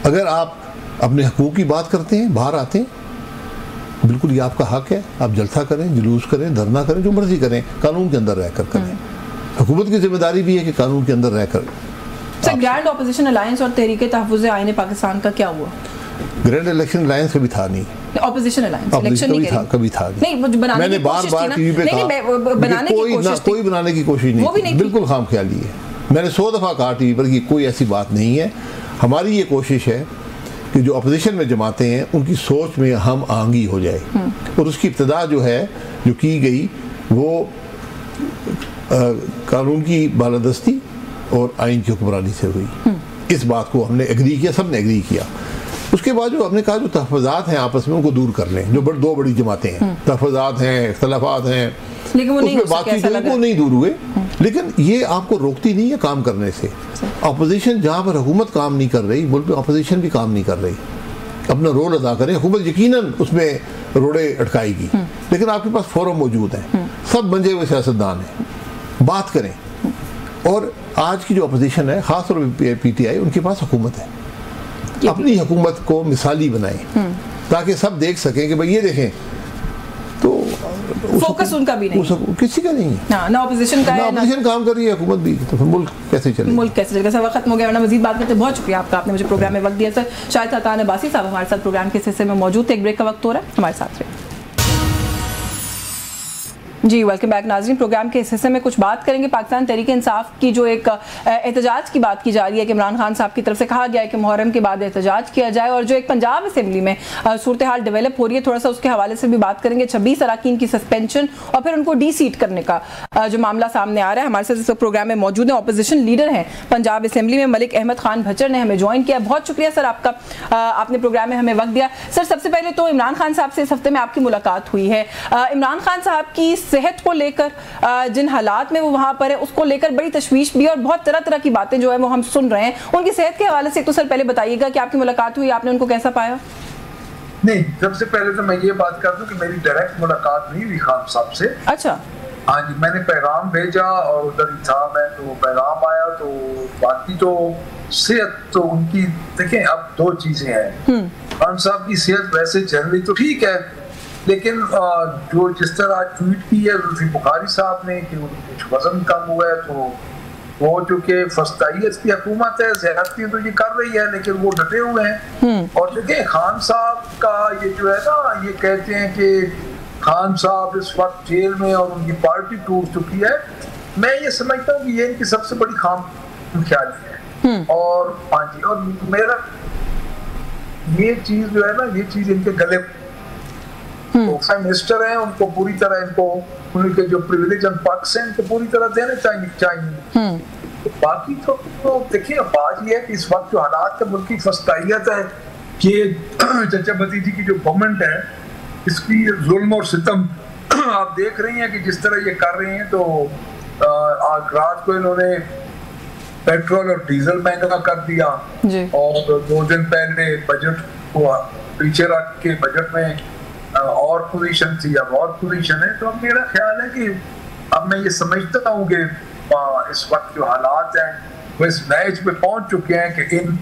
अगर आप अपने हकूक़ की बात करते हैं, बाहर आते हैं, बिल्कुल ये आपका हक है, आप जलसा करें, जुलूस करें, धरना करें, जो मर्जी करें, कानून के अंदर रहकर करें। हुकूमत की जिम्मेदारी भी है कि कानून के अंदर रहकर। सर, ग्रैंड ऑपोजिशन अलायंस और तहरीक तहफ़्फ़ुज़ आईन पाकिस्तान का क्या हुआ? ग्रैंड इलेक्शन अलायंस कभी था नहीं, ऑपोजिशन अलायंस इलेक्शन नहीं कभी था नहीं। मैंने बार-बार टीवी पे कहा, कोई बनाने की कोशिश नहीं, बिल्कुल खामख्याली है। मैंने 100 दफ़ा कहा टीवी पर कि कोई ऐसी बात नहीं है। हमारी ये कोशिश है कि जो अपोजिशन में जमाते हैं उनकी सोच में हम आंगी हो जाए, और उसकी इब्तिदा जो है जो की गई वो कानून की बालादस्ती और आइन की हुक्मरानी से हुई। इस बात को हमने एग्री किया, सबने एग्री किया। उसके बाद जो हमने कहा जो तहफ़्फ़ुज़ात हैं आपस में उनको दूर कर लें, जो दो बड़ी जमातें हैं, तहफ़्फ़ुज़ात हैं, इख्तिलाफ़ात हैं, उसमें बातचीत वो नहीं दूर हुए। लेकिन ये आपको रोकती नहीं है काम करने से। अपोजिशन जहाँ पर हुकूमत काम नहीं कर रही, मुल्क में अपोजिशन भी काम नहीं कर रही, अपना रोल अदा करें। हुकूमत यकीनन उसमें रोड़े अटकाएगी, लेकिन आपके पास फोरम मौजूद हैं, सब बंजे हुए सियासतदान हैं, बात करें। और आज की जो अपोजिशन है, ख़ास तौर पर PTI, उनके पास हुकूमत है, अपनी हुकूमत को मिसाली बनाएं ताकि सब देख सकें कि भाई ये देखें। तो फोकस उनका भी नहीं, किसी का नहीं है, ना ऑपोजिशन का है, ऑपोजिशन काम कर रही है, हुकूमत भी, तो फिर मुल्क कैसे चलेगा? मुल्क कैसे चलेगा? सर, वक्त खत्म हो गया, वरना मजीद बात करते। बहुत शुक्रिया आपका, आपने मुझे प्रोग्राम में वक्त दिया। सर, शाहिद खतान अब्बासी साहब हमारे साथ प्रोग्राम के हिस्से में मौजूद थे। एक ब्रेक का वक्त हो रहा है, हमारे साथ रहे। जी, वेलकम बैक नाज़रीन। प्रोग्राम के इस हिस्से में कुछ बात करेंगे पाकिस्तान तहरीक इंसाफ की जो एक एहतजाज की बात की जा रही है कि इमरान खान साहब की तरफ से कहा गया है कि मुहर्रम के बाद एहतजाज किया जाए, और जो एक पंजाब असेंबली में सूरत हाल डेवलप हो रही है, थोड़ा सा उसके हवाले से भी बात करेंगे। 26 अरकान की सस्पेंशन और फिर उनको डी सीट करने का जो मामला सामने आ रहा है। हमारे साथ इस प्रोग्राम में मौजूद हैं, अपोजिशन लीडर हैं पंजाब असेंबली में मलिक अहमद खान भच्चर ने हमें ज्वाइन किया। बहुत शुक्रिया सर आपका, आपने प्रोग्राम में हमें वक्त दिया। सर, सबसे पहले तो इमरान खान साहब से इस हफ्ते में आपकी मुलाकात हुई है। इमरान खान साहब की सेहत को लेकर जिन हालात में वो वहां पर है उसको लेकर बड़ी तशवीश भी है और बहुत तरह तरह की बातें जो है वो हम सुन रहे हैं। उनकी सेहत के हवाले से तो सर पहले बताइएगा कि आपकी मुलाकात हुई, आपने उनको कैसा पाया? नहीं, सबसे पहले तो मैं ये बात कर दूं कि मेरी डायरेक्ट मुलाकात नहीं हुई खान साहब से। अच्छा। हाँ जी, मैंने पैगाम भेजा और उधर ही था मैं, तो पैगाम आया। तो बाकी तो सेहत तो उनकी देखें, अब दो चीजें हैं। खान साहब की सेहत वैसे चल रही तो ठीक है, लेकिन जो जिस तरह ट्वीट की है जुल्फिकार बुखारी साहब ने कि कुछ वजन कम हुआ है, तो वो चूंकि फस्ताइयत की हुकूमत है, ज़्यादती तो ये कर रही है, लेकिन वो डटे हुए हैं। और देखिए खान साहब का ये जो है ना, ये कहते हैं कि खान साहब इस वक्त जेल में और उनकी पार्टी टूट चुकी है। मैं ये समझता हूँ कि ये इनकी सबसे बड़ी खाम ख्याली है। और हाँ जी, और मेरा ये चीज जो है ना, ये चीज इनके गले प्राइम मिनिस्टर हैं, उनको पूरी तरह इनको उनके जो प्रिविलेज एंड पर्क्स हैं इनको पूरी तरह देने चाहिए। तो बाकी तो देखिए बात ये है कि इस वक्त जो हालात है, मुल्क की फस्ताइयत है कि चचा भतीजी की जो गवर्नमेंट है इसकी जुल्म और सितम आप देख रही हैं कि जिस तरह ये कर रही हैं। तो आज रात को इन्होंने पेट्रोल और डीजल महंगा कर दिया और 2 दिन पहले बजट को पीछे रख के बजट में और पोजीशन थी, अब और पोजीशन है। तो अब मेरा ख्याल है कि अब मैं ये समझता हूँ कि इस वक्त जो हालात हैं वो इस मैच में पहुंच चुके हैं कि इन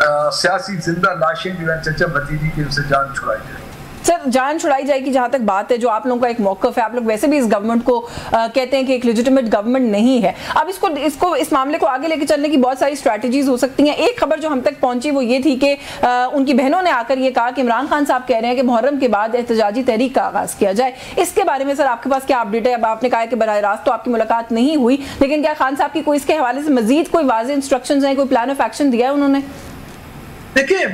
सियासी जिंदा लाशें जो है चचा भतीजी की उनसे जान छुड़ाई जाए। सर, जान छुड़ाई जाएगी जहां तक बात है, जो आप लोगों का एक मौकफ है, आप लोग वैसे भी इस गवर्नमेंट को कहते हैं कि एक लेजिटिमेट गवर्नमेंट नहीं है। अब इसको इस मामले को आगे लेके चलने की बहुत सारी स्ट्रैटेजीज हो सकती हैं। एक खबर जो हम तक पहुंची वो ये थी कि उनकी बहनों ने आकर ये कहा कि इमरान खान साहब कह रहे हैं कि मुहर्रम के बाद एहतजाजी तहरीक का आगाज किया जाए। इसके बारे में सर आपके पास क्या अपडेट है? अब आपने कहा कि बराह रास्त तो आपकी मुलाकात नहीं हुई, लेकिन क्या खान साहब की कोई इसके हवाले से मजीद कोई वाज़ेह इंस्ट्रक्शंस हैं, कोई प्लान ऑफ एक्शन दिया है उन्होंने? देखिए,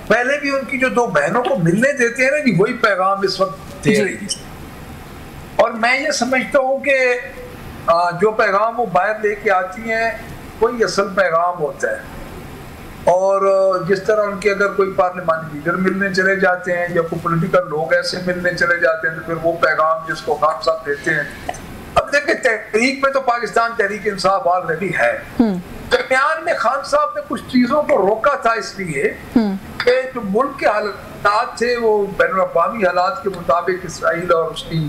पहले भी उनकी जो 2 बहनों को मिलने देते हैं ना कि वही पैगाम इस वक्त दे रही है। और मैं ये समझता हूँ कि जो पैगाम वो बाहर लेके आती हैं वही असल पैगाम होता है। और जिस तरह उनके अगर कोई पार्लियामानी लीडर मिलने चले जाते हैं या कोई पॉलिटिकल लोग ऐसे मिलने चले जाते हैं, तो फिर वो पैगाम जिसको खान साहब देते हैं। अब देखिए, तहरीक में तो पाकिस्तान तहरीक इंसाफ ऑलरेडी है। दरमियान में खान साहब ने कुछ चीजों को रोका था इसलिए कि जो मुल्क के हालात थे वो बैनुल अक़वामी हालात के मुताबिक इसराइल और उसकी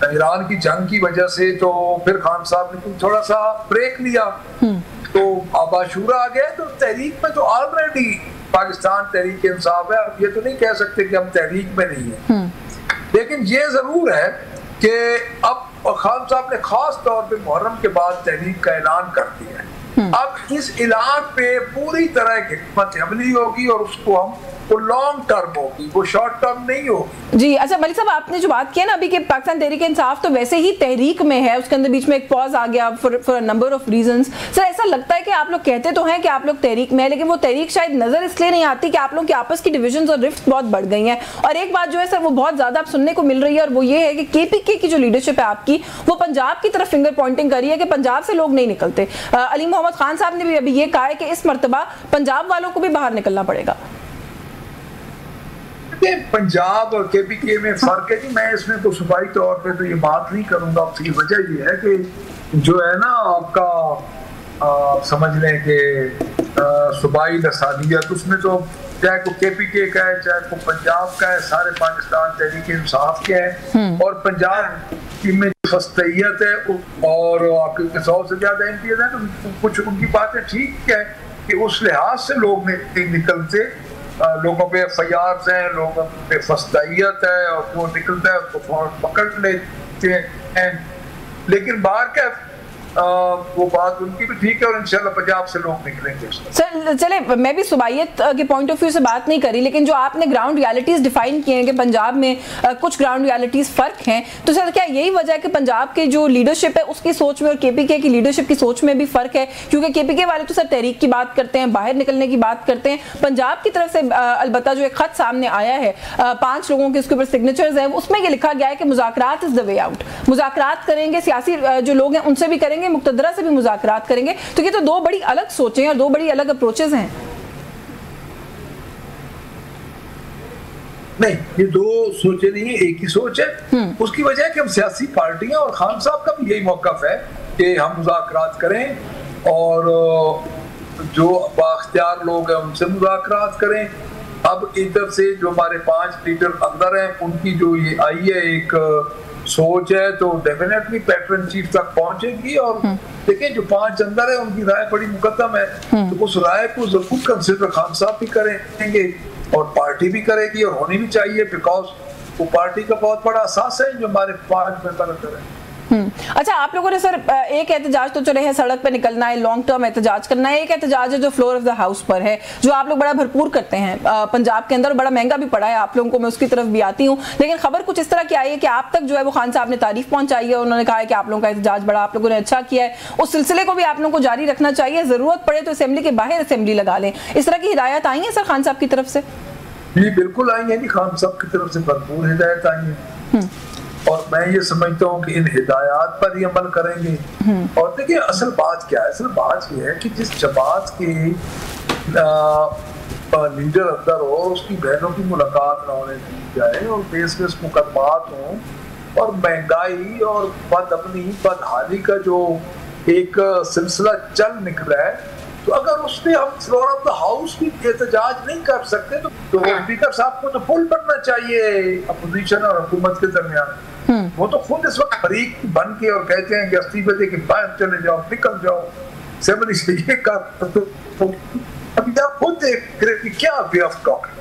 ईरान की जंग की वजह से, तो फिर खान साहब ने थोड़ा सा ब्रेक लिया। तो अब आशूरा आ गया। तो तहरीक में तो ऑलरेडी पाकिस्तान तहरीक इंसाफ है। अब ये तो नहीं कह सकते कि हम तहरीक में नहीं है, लेकिन ये जरूर है कि अब खान साहब ने खास तौर पे मुहर्रम के बाद तहरीक का ऐलान कर दिया है। अब इस ऐलान पे पूरी तरह की हिकमत अमली होगी और उसको हम वो लॉन्ग टर्म होगी, वो शॉर्ट टर्म नहीं होगी। जी, अच्छा मलिक साहब, आपने जो बात की है ना अभी कि पाकिस्तान तहरीक इंसाफ तो वैसे ही तहरीक में है, उसके अंदर बीच में एक पॉज आ गया for a number of reasons. Sir, ऐसा लगता है कि आप लोग कहते तो हैं कि आप लोग तहरीक में है, लेकिन वो तहरीक शायद नजर इसलिए नहीं आती कि आप लोगों की आपस की डिविजन्स और रिफ्ट बहुत बढ़ गई हैं। और एक बात जो है सर वो बहुत ज्यादा आप सुनने को मिल रही है, और वो ये है कि KPK की जो लीडरशिप है आपकी, वो पंजाब की तरफ फिंगर पॉइंटिंग कर रही है कि पंजाब से लोग नहीं निकलते। अली मोहम्मद खान साहब ने भी अभी ये कहा है कि इस मर्तबा पंजाब वालों को भी बाहर निकलना पड़ेगा। पंजाब और KPK में फर्क है कि मैं इसमें तो सूबाई तौर पे तो ये बात नहीं करूंगा। उसकी वजह ये है कि जो है ना आपका समझ लें कि सूबाई लसानियत, उसमें तो चाहे को KPK का है चाहे को पंजाब का है, सारे पाकिस्तान तहरीक इंसाफ के हैं। और पंजाब की में फस्तैयत है और आपके 100 से ज्यादा MPs हैं, तो कुछ उनकी बातें ठीक है कि उस लिहाज से लोग नहीं निकलते। लोगों पे FIRs हैं, लोगों पे फस्ताइयत है और वो निकलता है उसको फौरन पकड़ लेते हैं। लेकिन बाहर का वो बात उनकी भी ठीक है और इंशाल्लाह पंजाब से लोग निकलेंगे। सर चले, मैं भी सुबाइयत के पॉइंट ऑफ व्यू से बात नहीं करी, लेकिन जो आपने ग्राउंड रियलिटीज डिफाइन किए हैं कि पंजाब में कुछ ग्राउंड रियलिटीज फर्क हैं, तो सर क्या यही वजह है कि पंजाब के जो लीडरशिप है उसकी सोच में और केपीके की लीडरशिप की सोच में भी फर्क है? क्योंकि केपीके वाले तो सर तहरीक की बात करते हैं, बाहर निकलने की बात करते हैं, पंजाब की तरफ से अलबत्ता जो एक खत सामने आया है 5 लोगों के उसके ऊपर सिग्नेचर्स हैं, उसमें ये लिखा गया है कि मुज़ाकरात इज द वे आउट, मुज़ाकरात करेंगे, सियासी जो लोग हैं उनसे भी करेंगे, मुक्तदरा से भी मुज़ाकरात करेंगे। तो ये तो दो बड़ी अलग सोचें और दो बड़ी अलग अप्रोचेस हैं। नहीं, ये दो सोचें नहीं है, एक ही सोच है। उसकी वजह है कि हम सियासी पार्टियां और खान साहब का भी यही मौक़िफ़ है कि हम मुज़ाकरात करें और जो बाख्तियार लोग हैं उनसे मुज़ाकरात करें। अब इधर से जो हमारे 5 लीडर अंदर हैं उनकी जो ये आई है एक सोच है तो डेफिनेटली पैटर्न चीफ तक पहुंचेगी। और देखिए जो 5 अंदर है उनकी राय बड़ी मुकद्दम है, तो उस राय को जरूर कंसिडर खान साहब भी करेंगे और पार्टी भी करेगी और होनी भी चाहिए, बिकॉज वो पार्टी का बहुत बड़ा असास है जो हमारे 5 मेंबर अंदर है। अच्छा, आप लोगों ने सर एक एहतजाज तो चले है, सड़क पे निकलना है, लॉन्ग टर्म एहतजाज करना है, एक एहतजाज है जो फ्लोर ऑफ द हाउस पर है, जो आप लोग बड़ा भरपूर करते हैं पंजाब के अंदर, बड़ा महंगा भी पड़ा है आप लोगों को, मैं उसकी तरफ भी आती हूँ। लेकिन खबर कुछ इस तरह की आई है कि आप तक जो है वो खान साहब ने तारीफ पहुंचाई है, उन्होंने कहा है कि आप लोगों का एहतजाज बड़ा आप लोगों ने अच्छा किया है, उस सिलसिले को भी आप लोगों को जारी रखना चाहिए, जरूरत पड़े तो असेंबली के बाहर असेंबली लगा लें। इस तरह की हिदायत आई है सर खान साहब की तरफ से? जी बिल्कुल आई है जी, खान साहब की तरफ से भरपूर हिदायत आई है और मैं ये समझता हूँ कि इन हिदायत पर ही अमल करेंगे। और देखिए असल बात क्या है, असल बात ये है कि जिस जमात के लीडर अंदर हो उसकी बहनों की मुलाकात ना होने दी जाए और बेस मुकदमात हों और महंगाई और बदहाली का जो एक सिलसिला चल निकला है, तो अगर उसमें हम फ्लोर ऑफ द हाउस भी एहतजाज नहीं कर सकते तो स्पीकर साहब को तो पुल करना चाहिए अपोजिशन और हुकूमत के दरमियान। वो तो खुद इस वक्त फरीक बन के और कहते हैं कि इस्तीफे दे के बाहर चले जाओ, निकल जाओ असेंबली से, ये कर तो अभी आप खुद देख रहे कि क्या वे ऑफ टॉक है।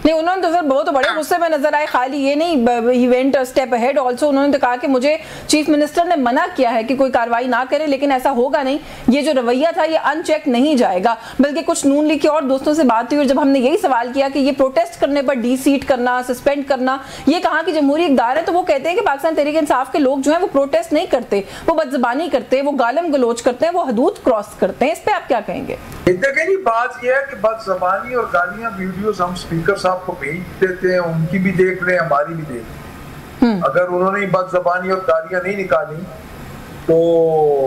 नहीं, उन्होंने तो सर बहुत बड़े गुस्से में नजर आए, खाली ये नहीं, he went a step ahead also, उन्होंने तो कहा कि मुझे चीफ मिनिस्टर ने मना किया है कि कोई कार्रवाई ना करे, लेकिन ऐसा होगा नहीं, ये जो रवैया था ये अनचेक नहीं जाएगा। बल्कि कुछ नून लीग के और दोस्तों से बात हुई और जब हमने यही सवाल किया कि ये प्रोटेस्ट करने पर डी-सीट करना, सस्पेंड करना, ये कहा कि जमहूरी इक़दार है, तो वो कहते हैं कि पाकिस्तान तहरीक इंसाफ के लोग जो है वो प्रोटेस्ट नहीं करते, वो बदज़बानी करते, वो गालम गलोच करते हैं, वो हदूद क्रॉस करते हैं। इस पर आप क्या कहेंगे? देखिए बात यह है कि बदज़बानी और गालियां वीडियोस हम स्पीकर साहब को भेज देते हैं, उनकी भी देख लें, हमारी भी देख लें। अगर उन्होंने बदज़बानी और गालियां नहीं निकाली तो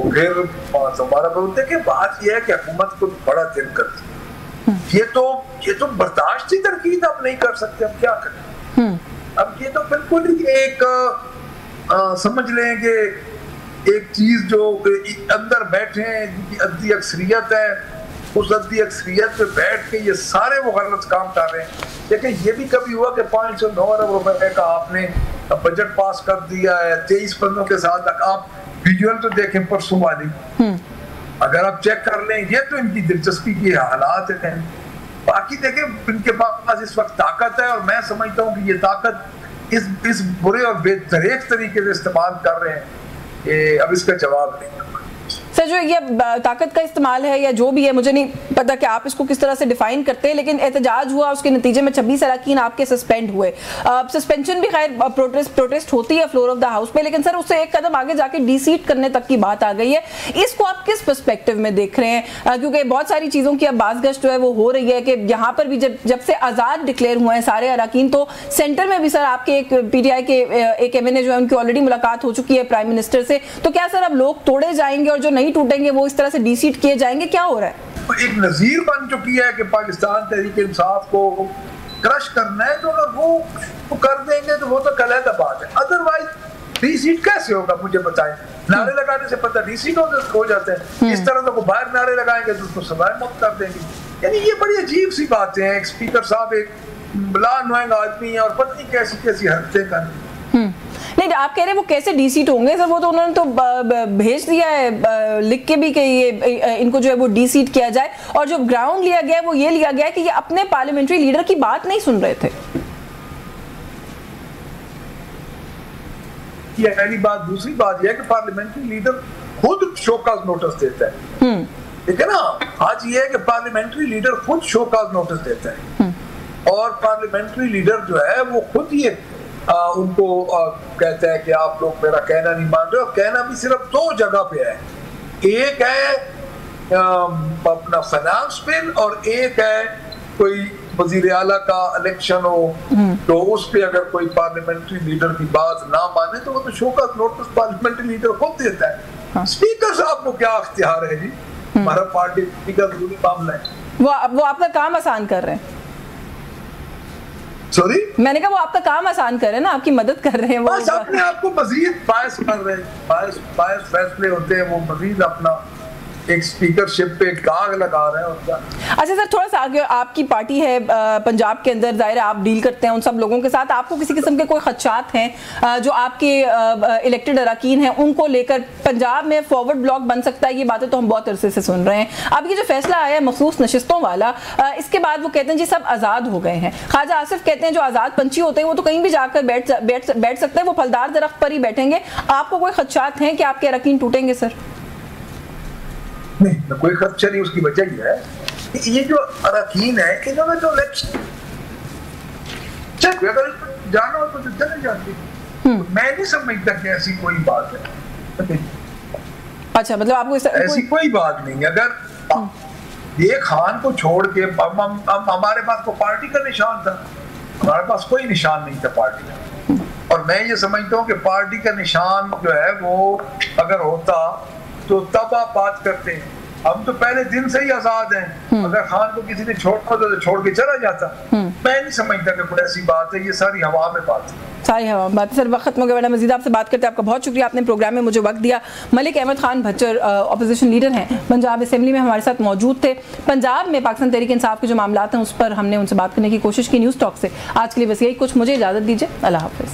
फिर हमारा बोलते कि बात यह है कि हुकूमत को बड़ा दिल करती है, ये तो बर्दाश्त ही तरकीब आप नहीं कर सकते, हम क्या करें। अब ये तो बिल्कुल ही एक समझ लें कि एक चीज जो अंदर बैठे हैं जिनकी अद्दी अक्सरियत है, उस अद्दी अक्सरियत पे बैठ के ये सारे वो गलत काम कर रहे हैं। लेकिन ये भी कभी हुआ कि 509 अरब रुपए का आपने बजट पास कर दिया है 23 पन्नों के साथ, आप विजुअल तो देखें परसों वाली, अगर आप चेक कर लें, ये तो इनकी दिलचस्पी की हालात हैं। बाकी देखें इनके पास इस वक्त ताकत है और मैं समझता हूँ कि ये ताकत इस बुरे और बेतरीक तरीके से इस्तेमाल कर रहे हैं, अब इसका जवाब नहीं। सर जो ये ताकत का इस्तेमाल है या जो भी है, मुझे नहीं पता कि आप इसको किस तरह से डिफाइन करते हैं, लेकिन एहतजाज हुआ, उसके नतीजे में 26 अरकान आपके सस्पेंड हुए। सस्पेंशन भी खैर प्रोटेस्ट होती है फ्लोर ऑफ द हाउस पे, लेकिन सर उससे एक कदम आगे जाके डी-सीट करने तक की बात आ गई है। इसको आप किस पर्सपेक्टिव में देख रहे हैं? क्योंकि बहुत सारी चीज़ों की अब बाज़गश्त जो है वो हो रही है कि यहाँ पर भी जब से आज़ाद डिक्लेयर हुए हैं सारे अरकान, तो सेंटर में भी सर आपके एक PTI के एक MNA जो है उनकी ऑलरेडी मुलाकात हो चुकी है प्राइम मिनिस्टर से, तो क्या सर अब लोग तोड़े जाएंगे और जो नहीं टूटेंगे वो इस तरह से डी-सीट किए जाएंगे? क्या हो रहा है? एक नजीर बन चुकी है कि पाकिस्तान तहरीक इंसाफ को क्रश करना है, तो अगर वो कर देंगे तो वो तो अलग बात है। अदरवाइज डी-सीट कैसे होगा मुझे बताएं? नारे लगाने से पता डी-सीट हो जाते हैं, इस तरह तो बाहर नारे लगाएंगे तो उसको सजाए मौत कर देंगे। यानी ये बड़ी अजीब सी बातें हैं। एक स्पीकर साहब एक लानुआंग आदमी है और पता नहीं कैसी कैसी हरकतें करते। नहीं, आप कह रहे हैं वो कैसे डी-सीट होंगे सर? वो तो उन्होंने तो भेज दिया है लिख के भी कि ये इनको जो है वो डी-सीट किया जाए, और जो ग्राउंड लिया गया है वो ये लिया गया है कि ये अपने पार्लियामेंट्री लीडर की बात नहीं सुन रहे थे। ये पहली बात। दूसरी बात यह है कि पार्लियामेंट्री लीडर खुद शोकॉज नोटिस देता है, ठीक है ना। आज ये है कि पार्लियामेंट्री लीडर खुद शोकॉज नोटिस देता है और पार्लियामेंट्री लीडर जो है वो खुद ये उनको कहता है कि आप लोग मेरा कहना नहीं मान रहे। और कहना भी सिर्फ दो जगह पे है, एक है अपना फाइनेंस बिल और एक है कोई वजीर आला का इलेक्शन हो तो उस पे अगर कोई पार्लियामेंट्री लीडर की बात ना माने तो वो तो शोकॉज नोटिस पार्लियामेंट्री लीडर खुद देता है। हाँ। स्पीकर साहब को क्या अख्तियार है जी, हमारा पार्टी का जरूरी मामला है। वो आपका काम आसान कर रहे हैं। सॉरी, मैंने कहा वो आपका काम आसान कर रहे हैं ना, आपकी मदद कर रहे हैं। वो बस अपने आप को मजीद बायस कर रहे हैं, बायस फैसले होते हैं, वो मजीद अपना एक स्पीकरशिप पे दाग लगा रहे हैं उनका। अच्छा सर, थोड़ा सा आगे, आपकी पार्टी है पंजाब के अंदर, जाहिर है आप डील करते हैं उन सब लोगों के साथ, आपको किसी किस्म के कोई खदशात हैं जो आपके इलेक्टेड अरकान हैं उनको लेकर पंजाब में फॉरवर्ड ब्लॉक बन सकता है? ये बातें तो हम बहुत अरसे से सुन रहे हैं। अब ये जो फैसला आया है मखसूस नशिस्तों वाला, इसके बाद वो कहते हैं जी सब आज़ाद हो गए हैं। ख्वाजा आसिफ कहते हैं जो आज़ाद पंछी होते हैं वो तो कहीं भी जाकर बैठ सकते हैं, वो फलदार दरख्त पर ही बैठेंगे। आपको कोई खदशात हैं कि आपके अरकान टूटेंगे सर? नहीं, कोई खर्चा नहीं। उसकी वजह यह है कि ये जो अरकान है इन्होंने जो इलेक्शन अगर जाना हो तो चले जाते, मैं नहीं समझता कि ऐसी कोई बात है। अच्छा, मतलब आपको ऐसी कोई बात नहीं। अगर ये खान को छोड़ के हमारे पास तो पार्टी का निशान था, हमारे पास कोई निशान नहीं था पार्टी का। और मैं ये समझता हूँ कि पार्टी का निशान जो है वो अगर होता तो तब आप बात करते हैं। हम तो पहले दिन से ही आजाद हैं। अगर खान को किसी ने छोड़ना तो छोड़ के चला जाता। मैं नहीं समझता कि कोई ऐसी बात है, ये सारी हवा में बात है, सारी हवा में बात है। सर वक्त खत्म हो गया, मजीद आपसे बात करते हैं। आपका बहुत शुक्रिया, आपने प्रोग्राम में मुझे वक्त दिया। मलिक अहमद खान भच्चर अपोजिशन लीडर हैं, पंजाब असेंबली में हमारे साथ मौजूद थे। पंजाब में पाकिस्तान तहरीक इंसाफ के जो मामला हैं उस पर हमने उनसे बात करने की कोशिश की न्यूज़ टॉक से। आज के लिए बस यही कुछ, मुझे इजाज़त दीजिए, अल्लाह हाफ़िज़।